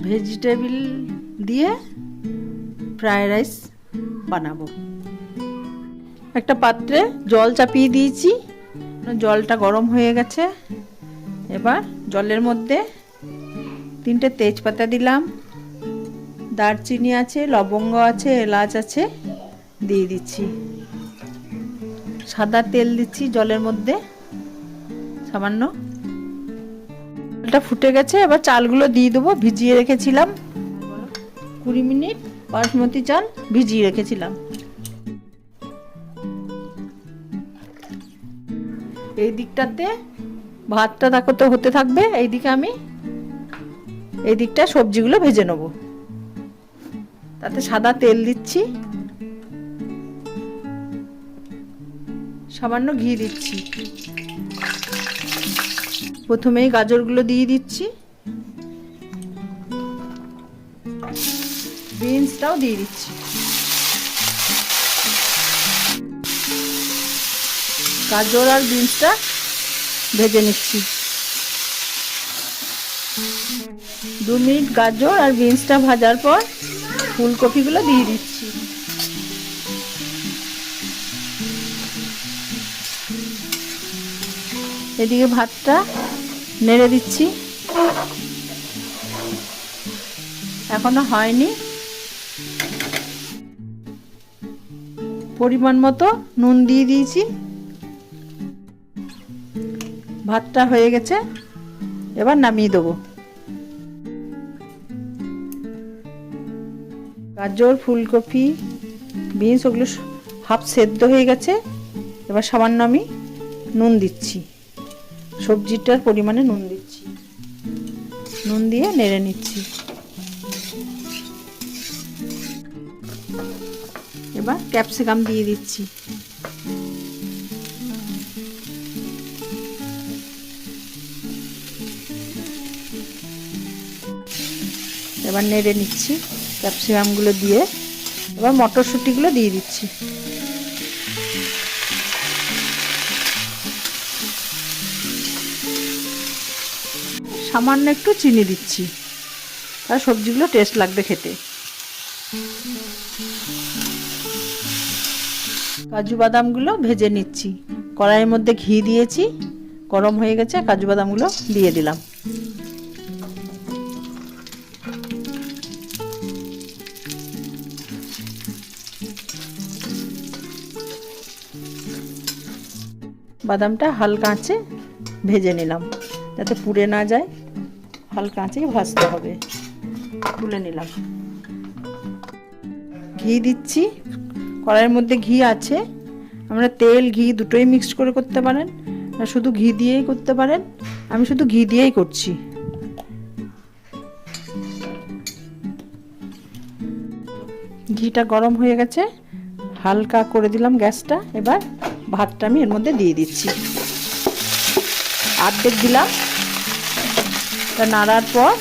Vegetable দিয়ে fried rice বানাবো। একটা পাত্রে জল চাপিয়ে দিয়েছি, জলটা গরম হয়ে গেছে। এবার জলের মধ্যে 3টে তেজপাতা দিলাম, দারচিনি আছে, লবঙ্গ আছে, এলাচ আছে, দিয়ে দিচ্ছি। সাদা তেল দিচ্ছি জলের মধ্যে সামান্য। জলটা ফুটে গেছে, এবার চালগুলো দিয়ে দেবো। ভিজিয়ে রেখেছিলাম 20 মিনিট, বাসমতি চাল ভিজিয়ে রেখেছিলাম। এই দিকটাতে ভাতটা তাকতে হতে থাকবে, এইদিকে আমি এই দিকটা সবজিগুলো ভেজে নেব। তাতে সাদা তেল দিচ্ছি, সামান্য ঘি দিচ্ছি। প্রথমেই গাজরগুলো দিয়ে দিচ্ছি, বিনসটাও দিয়ে দিচ্ছি। গাজর আর বিনসটা ভেজে নিচ্ছি। 2 মিনিট গাজর আর বিনসটা ভাজার পর ফুলকপিগুলো দিয়ে দিচ্ছি। এদিকে ভাতটা নেড়ে দিচ্ছি, এখনো হয়নি। পরিমাণ মতো নুন দিয়ে দিয়েছি। ভাতটা হয়ে গেছে, এবার নামিয়ে দেবো। গাজর, ফুলকপি, বিনস ওগুলো হাফ সেদ্ধ হয়ে গেছে। এবার সামান্য আমি নুন দিচ্ছি, সবজিটার পরিমাণে নুন দিচ্ছি। নুন দিয়ে নেড়ে নিচ্ছি। এবার ক্যাপসিকাম দিয়ে দিচ্ছি। এবার নেড়ে নিচ্ছি ক্যাপসিকামগুলো দিয়ে। এবার মটরশুঁটিগুলো দিয়ে দিচ্ছি। সামান্য একটু চিনি দিচ্ছি, আর সবজিগুলো টেস্ট লাগবে খেতে। কাজু বাদামগুলো ভেজে নিচ্ছি। কড়াইয়ের মধ্যে ঘি দিয়েছি, গরম হয়ে গেছে, কাজু বাদামগুলো দিয়ে দিলাম। বাদামটা হালকা আঁচে ভেজে নিলাম, যাতে পুড়ে না যায়। হালকা আঁচেই ভাজতে হবে। তুলে নিলাম। ঘি দিচ্ছি, কড়াইয়ের মধ্যে ঘি আছে। আমরা তেল ঘি দুটোই মিক্সড করে করতে পারেন, আর শুধু ঘি দিয়েই করতে পারেন। আমি শুধু ঘি দিয়েই করছি। ঘিটা গরম হয়ে গেছে, হালকা করে দিলাম গ্যাসটা। এবার ভাতটা আমি এর মধ্যে দিয়ে দিচ্ছি। অর্ধেক দিলাম, তা নাড়ার পর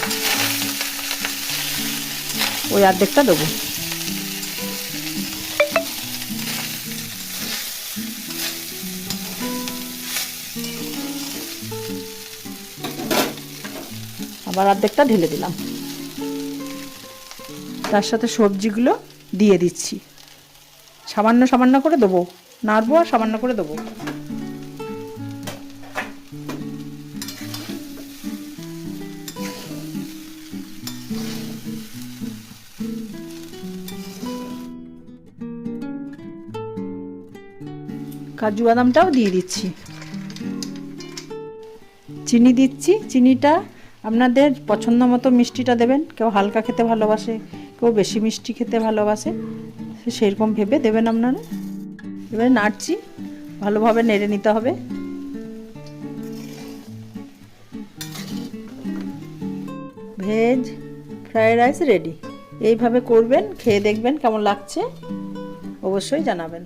ওই অর্ধেকটা দেবো। আবার অর্ধেকটা ঢেলে দিলাম। তার সাথে সবজিগুলো দিয়ে দিচ্ছি। সামান্য সামান্য করে দেবো, নাড়বো আর সামান্য করে দেবো। কাজু বাদামটাও দিয়ে দিচ্ছি। চিনি দিচ্ছি। চিনিটা আপনাদের পছন্দ মতো মিষ্টিটা দেবেন। কেউ হালকা খেতে ভালোবাসে, কেউ বেশি মিষ্টি খেতে ভালোবাসে, সেরকম ভেবে দেবেন আপনারা। এবারে নাড়ছি, ভালোভাবে নেড়ে নিতে হবে। Veg fried rice ready. এইভাবে করবেন, খেয়ে দেখবেন কেমন লাগছে, অবশ্যই জানাবেন।